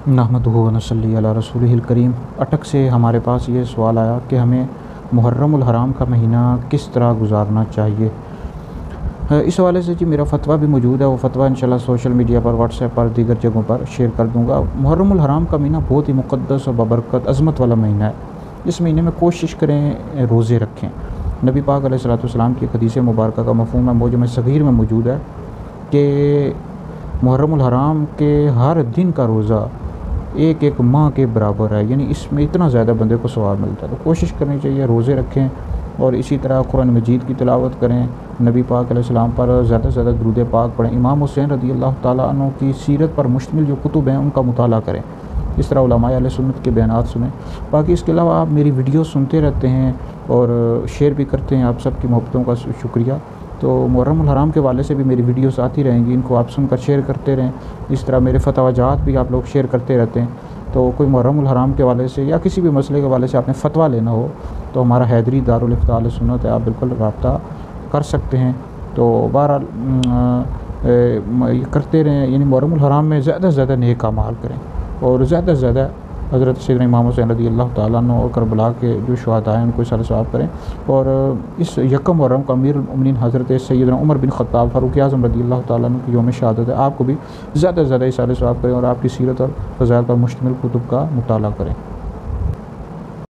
नहमदुहु व नसल्ली अला रसूलिहिल करीम। अटक से हमारे पास ये सवाल आया कि हमें मुहर्रमुल हराम का महीना किस तरह गुजारना चाहिए। इस हवाले से जी मेरा फ़तवा भी मौजूद है। वो फ़तवा इंशाल्लाह सोशल मीडिया पर, व्हाट्सएप पर, दीगर जगहों पर शेयर कर दूँगा। मुहर्रमुल हराम का महीना बहुत ही मुक़द्दस और बबरकत अज़मत वाला महीना है। इस महीने में कोशिश करें रोज़े रखें। नबी पाक अलैहिस्सलातु वस्सलाम की हदीस मुबारक का मफ़हूम है, मौजम सग़ीर में मौजूद है कि मुहर्रमुल हराम के हर दिन का रोज़ा एक एक माह के बराबर है, यानी इसमें इतना ज़्यादा बंदे को सवाब मिलता है। तो कोशिश करनी चाहिए रोज़े रखें और इसी तरह कुरान मजीद की तिलावत करें, नबी पाक अलैहिस्सलाम पर ज़्यादा से ज़्यादा दुरूद पाक पढ़ें, इमाम हुसैन रज़ियल्लाहु ताला अन्हु की सीरत पर मुश्तमिल जो कुतुब हैं उनका मुताला करें, इस तरह उलमाए अहले सुन्नत के बयानात सुनें। बाकी इसके अलावा आप मेरी वीडियो सुनते रहते हैं और शेयर भी करते हैं, आप सबकी मोहब्बतों का शुक्रिया। तो मुहर्रमुल हराम के वाले से भी मेरी वीडियोस आती रहेंगी, इनको आप सुनकर शेयर करते रहें। इस तरह मेरे फतवाजात भी आप लोग शेयर करते रहते हैं। तो कोई मुहर्रमुल हराम के वाले से या किसी भी मसले के वाले से आपने फ़तवा लेना हो तो हमारा हैदरी दारुल इफ्ता अहले सुन्नत है, आप बिल्कुल रब्ता कर सकते हैं। तो बहरहाल ये करते रहें, यानी मुहर्रमुल हराम में ज़्यादा से ज़्यादा नेक अमाल करें और ज़्यादा से ज़्यादा हज़रत सैयदना इमाम हुसैन रज़ियल्लाहु ताला अन्हु और करबला के जो शुहदा हैं उनको इसाले सवाब करें। और इस यकम मुहर्रम को अमीरुल मोमिनीन हज़रत सैयदना उमर बिन ख़त्ताब फ़ारूक़ आज़म रज़ियल्लाहु ताला अन्हु की यौम शहादत है। आपको भी ज़्यादा से ज़्यादा इसाले सवाब करें और आपकी सीरत और फ़ज़ाइल पर मुश्तमिल कुतुब का मुताला करें।